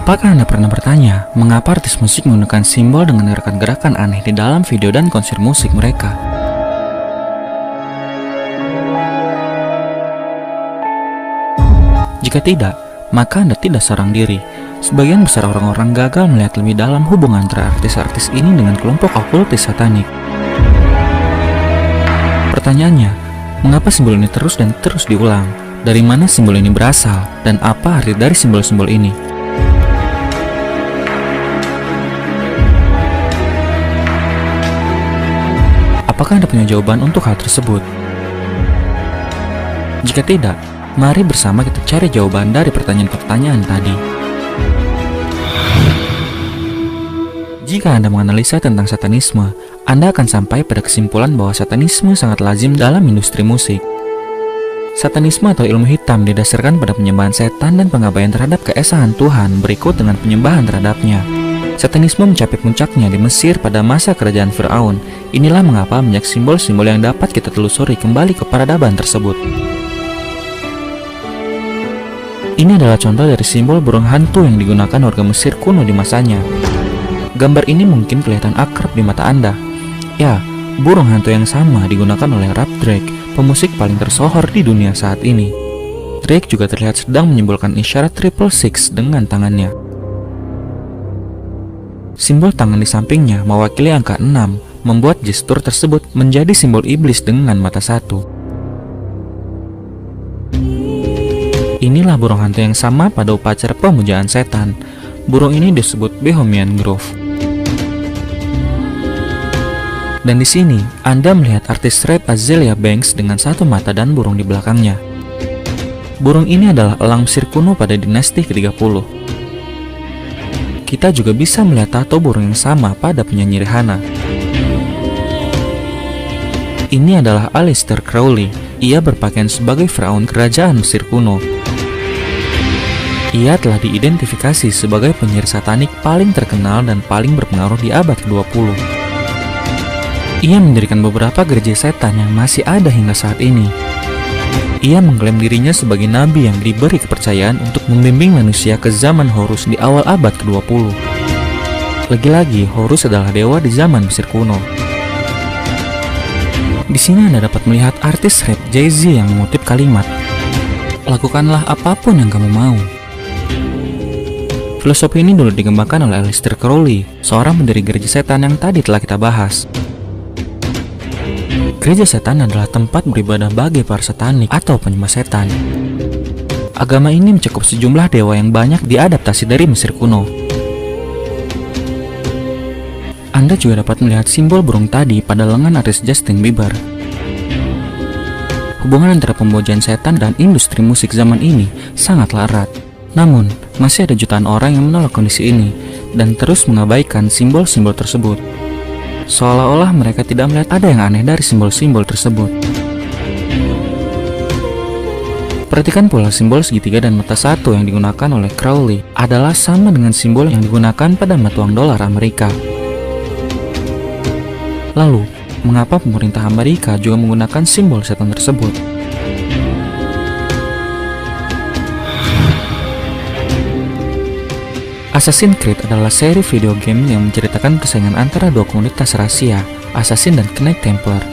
Apakah Anda pernah bertanya, mengapa artis musik menggunakan simbol dengan gerakan-gerakan aneh di dalam video dan konser musik mereka? Jika tidak, maka Anda tidak seorang diri. Sebagian besar orang-orang gagal melihat lebih dalam hubungan antara artis-artis ini dengan kelompok okultis satanik. Pertanyaannya, mengapa simbol ini terus dan terus diulang? Dari mana simbol ini berasal? Dan apa arti dari simbol-simbol ini? Apakah Anda punya jawaban untuk hal tersebut? Jika tidak, mari bersama kita cari jawaban dari pertanyaan-pertanyaan tadi. Jika Anda menganalisa tentang satanisme, Anda akan sampai pada kesimpulan bahwa satanisme sangat lazim dalam industri musik. Satanisme atau ilmu hitam didasarkan pada penyembahan setan dan pengabaian terhadap keesaan Tuhan berikut dengan penyembahan terhadapnya. Satanisme mencapai puncaknya di Mesir pada masa kerajaan Firaun. Inilah mengapa banyak simbol-simbol yang dapat kita telusuri kembali ke peradaban tersebut. Ini adalah contoh dari simbol burung hantu yang digunakan warga Mesir kuno di masanya. Gambar ini mungkin kelihatan akrab di mata Anda. Ya, burung hantu yang sama digunakan oleh Rap Drake, pemusik paling tersohor di dunia saat ini. Drake juga terlihat sedang menyimbolkan isyarat 666 dengan tangannya. Simbol tangan di sampingnya mewakili angka 6, membuat gestur tersebut menjadi simbol iblis dengan mata satu. Inilah burung hantu yang sama pada upacara pemujaan setan. Burung ini disebut Bohemian Grove. Dan di sini, Anda melihat artis rap Azealia Banks dengan satu mata dan burung di belakangnya. Burung ini adalah elang Mesir kuno pada dinasti ke-30. Kita juga bisa melihat tato burung yang sama pada penyanyi Rihanna. Ini adalah Aleister Crowley. Ia berpakaian sebagai Firaun kerajaan Mesir kuno. Ia telah diidentifikasi sebagai penyihir satanik paling terkenal dan paling berpengaruh di abad ke-20. Ia mendirikan beberapa gereja setan yang masih ada hingga saat ini. Ia mengklaim dirinya sebagai nabi yang diberi kepercayaan untuk membimbing manusia ke zaman Horus di awal abad ke-20. Lagi-lagi, Horus adalah dewa di zaman Mesir kuno. Di sini Anda dapat melihat artis rap Jay-Z yang mengutip kalimat, "Lakukanlah apapun yang kamu mau." Filosofi ini dulu dikembangkan oleh Aleister Crowley, seorang pendiri gereja setan yang tadi telah kita bahas. Gereja setan adalah tempat beribadah bagi para satanik atau penyembah setan. Agama ini mencakup sejumlah dewa yang banyak diadaptasi dari Mesir kuno. Anda juga dapat melihat simbol burung tadi pada lengan artis Justin Bieber. Hubungan antara pembujaan setan dan industri musik zaman ini sangatlah erat. Namun, masih ada jutaan orang yang menolak kondisi ini dan terus mengabaikan simbol-simbol tersebut. Seolah-olah mereka tidak melihat ada yang aneh dari simbol-simbol tersebut. Perhatikan pula simbol segitiga dan mata satu yang digunakan oleh Crowley adalah sama dengan simbol yang digunakan pada mata uang dolar Amerika. Lalu, mengapa pemerintah Amerika juga menggunakan simbol setan tersebut? Assassin's Creed adalah seri video game yang menceritakan persaingan antara dua komunitas rahasia, Assassin dan Knight Templar.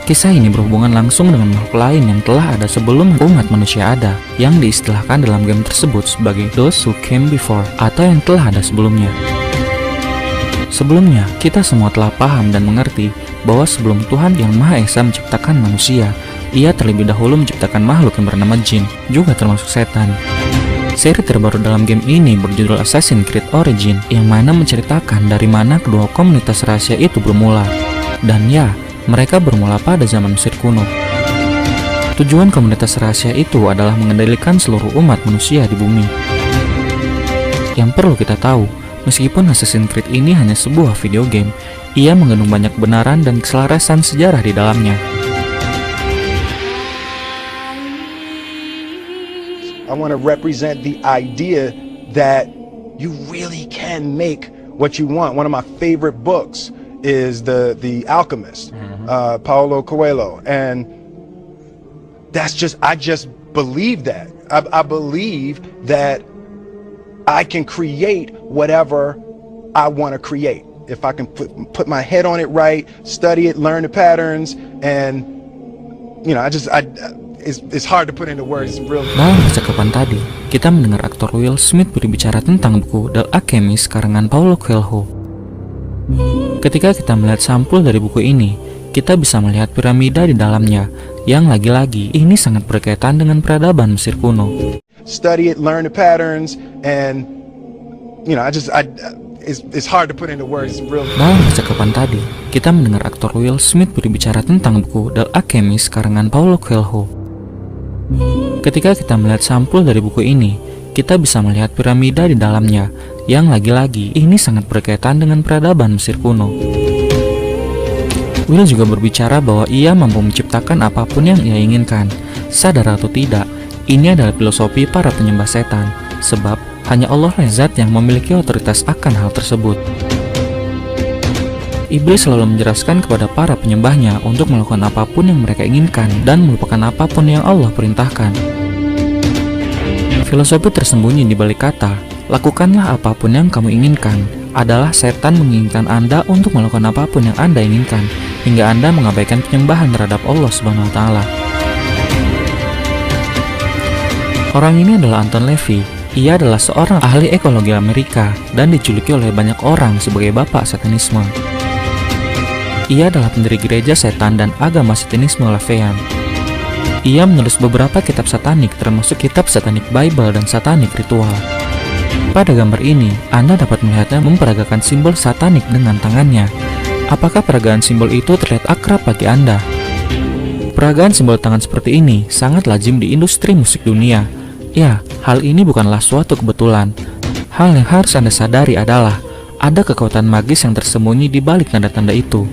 Kisah ini berhubungan langsung dengan makhluk lain yang telah ada sebelum umat manusia ada, yang diistilahkan dalam game tersebut sebagai those who came before, atau yang telah ada sebelumnya. Sebelumnya, kita semua telah paham dan mengerti bahwa sebelum Tuhan Yang Maha Esa menciptakan manusia, Ia terlebih dahulu menciptakan makhluk yang bernama jin, juga termasuk setan. Seri terbaru dalam game ini berjudul Assassin's Creed Origins, yang mana menceritakan dari mana kedua komunitas rahasia itu bermula. Dan ya, mereka bermula pada zaman Mesir kuno. Tujuan komunitas rahasia itu adalah mengendalikan seluruh umat manusia di bumi. Yang perlu kita tahu, meskipun Assassin's Creed ini hanya sebuah video game, ia mengandung banyak kebenaran dan keselarasan sejarah di dalamnya. I want to represent the idea that you really can make what you want. One of my favorite books is The Alchemist, Paulo Coelho, and I just believe that. I believe that I can create whatever I want to create. If I can put my head on it right, study it, learn the patterns, and it's hard to put into words. It's really. Dalam percakapan tadi, kita mendengar aktor Will Smith berbicara tentang buku The Alchemist karangan Paulo Coelho. Ketika kita melihat sampul dari buku ini, kita bisa melihat piramida di dalamnya, yang lagi-lagi ini sangat berkaitan dengan peradaban Mesir kuno. Study it, learn the patterns, and it's hard to put into words. It's really. Dalam percakapan tadi, kita mendengar aktor Will Smith berbicara tentang buku The Alchemist karangan Paulo Coelho. Ketika kita melihat sampul dari buku ini, kita bisa melihat piramida di dalamnya, yang lagi-lagi ini sangat berkaitan dengan peradaban Mesir kuno. Will juga berbicara bahwa ia mampu menciptakan apapun yang ia inginkan. Sadar atau tidak, ini adalah filosofi para penyembah setan, sebab hanya Allah lah zat yang memiliki otoritas akan hal tersebut. Iblis selalu menjelaskan kepada para penyembahnya untuk melakukan apapun yang mereka inginkan dan melupakan apapun yang Allah perintahkan. Filosofi tersembunyi di balik kata, lakukanlah apapun yang kamu inginkan, adalah setan menginginkan Anda untuk melakukan apapun yang Anda inginkan, hingga Anda mengabaikan penyembahan terhadap Allah Subhanahu wa Ta'ala. Orang ini adalah Anton LaVey. Ia adalah seorang ahli ekologi Amerika dan dijuluki oleh banyak orang sebagai bapak satanisme. Ia adalah pendiri gereja setan dan agama satanisme LaVeyan. Ia menulis beberapa kitab satanik termasuk kitab Satanic Bible dan Satanic Ritual. Pada gambar ini, Anda dapat melihatnya memperagakan simbol satanik dengan tangannya. Apakah peragaan simbol itu terlihat akrab bagi Anda? Peragaan simbol tangan seperti ini sangat lazim di industri musik dunia. Ya, hal ini bukanlah suatu kebetulan. Hal yang harus Anda sadari adalah ada kekuatan magis yang tersembunyi di balik tanda-tanda itu.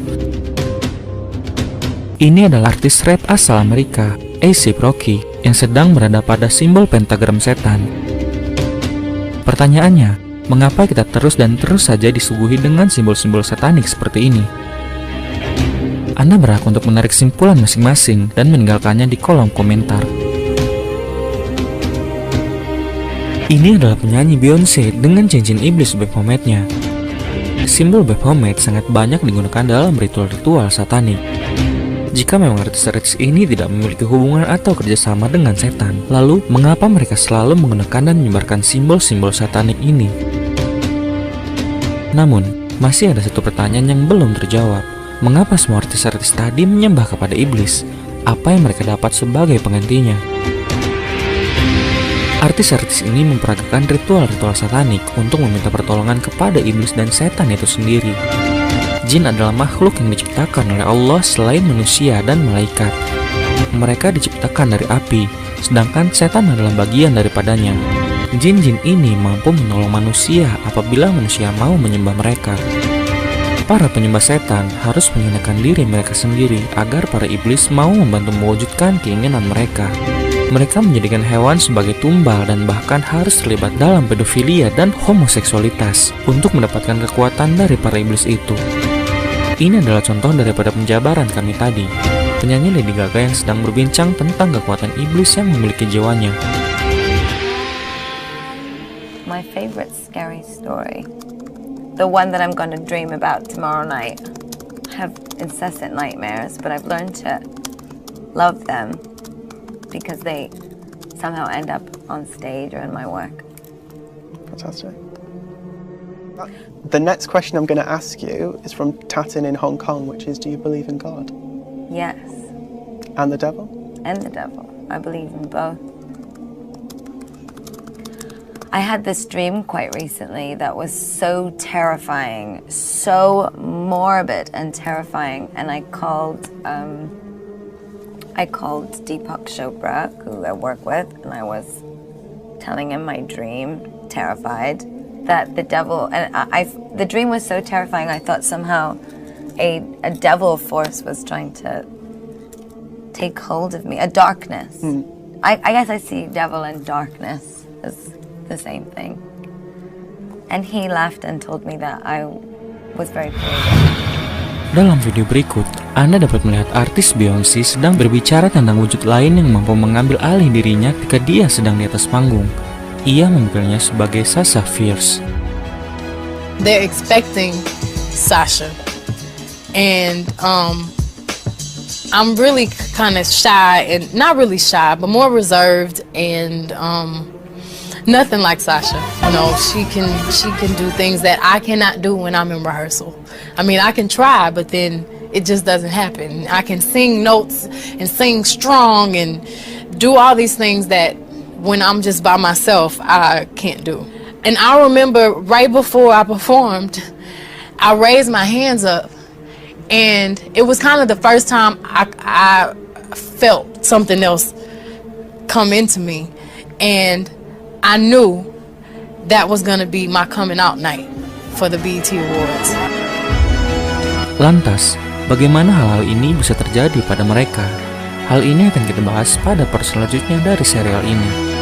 Ini adalah artis rap asal Amerika, A$AP Rocky, yang sedang berada pada simbol pentagram setan. Pertanyaannya, mengapa kita terus dan terus saja disuguhi dengan simbol-simbol satanik seperti ini? Anda berhak untuk menarik simpulan masing-masing dan meninggalkannya di kolom komentar. Ini adalah penyanyi Beyonce dengan cincin iblis Baphomet-nya. Simbol Baphomet sangat banyak digunakan dalam ritual-ritual satanik. Jika memang artis-artis ini tidak memiliki hubungan atau kerjasama dengan setan, lalu mengapa mereka selalu menggunakan dan menyebarkan simbol-simbol satanik ini? Namun, masih ada satu pertanyaan yang belum terjawab. Mengapa semua artis-artis tadi menyembah kepada iblis? Apa yang mereka dapat sebagai penggantinya? Artis-artis ini memperagakan ritual-ritual satanik untuk meminta pertolongan kepada iblis dan setan itu sendiri. Jin adalah makhluk yang diciptakan oleh Allah selain manusia dan malaikat. Mereka diciptakan dari api, sedangkan setan adalah bagian daripadanya. Jin-jin ini mampu menolong manusia apabila manusia mau menyembah mereka. Para penyembah setan harus menghinakan diri mereka sendiri agar para iblis mau membantu mewujudkan keinginan mereka. Mereka menjadikan hewan sebagai tumbal dan bahkan harus terlibat dalam pedofilia dan homoseksualitas untuk mendapatkan kekuatan dari para iblis itu. Ini adalah contoh daripada penjabaran kami tadi. Penyanyi Lady Gaga yang sedang berbincang tentang kekuatan iblis yang memiliki jiwanya. My favorite scary story, the one that I'm going to dream about tomorrow night. I have incessant nightmares, but I've learned to love them because they somehow end up on stage or in my work. Fantastic. The next question I'm going to ask you is from Tatin in Hong Kong, which is, do you believe in God? Yes, And the devil? and the devil. I believe in both. I had this dream quite recently that was so terrifying, so morbid and terrifying, and I called Deepak Chopra, who I work with, and I was telling him my dream, terrified, that the devil, and the dream was so terrifying, I thought somehow a devil force was trying to take hold of me, a darkness. I guess I see devil and darkness as the same thing. And he laughed and told me that I was very brave. Dalam video berikut, Anda dapat melihat artis Beyonce sedang berbicara tentang wujud lain yang mampu mengambil alih dirinya ketika dia sedang di atas panggung. Ia memikirnya sebagai Sasha Fierce. They're expecting Sasha, and I'm really kind of shy, and not really shy, but more reserved, and nothing like Sasha. You know, she can do things that I cannot do when I'm in rehearsal. I mean, I can try, but then it just doesn't happen. I can sing notes and sing strong and do all these things that when I'm just by myself, I can't do. And I remember right before I performed, I raised my hands up, and it was kind of the first time I felt something else come into me, and I knew that was gonna be my coming out night for the BET Awards. Lantas, bagaimana hal-hal ini bisa terjadi pada mereka? Hal ini akan kita bahas pada part selanjutnya dari serial ini.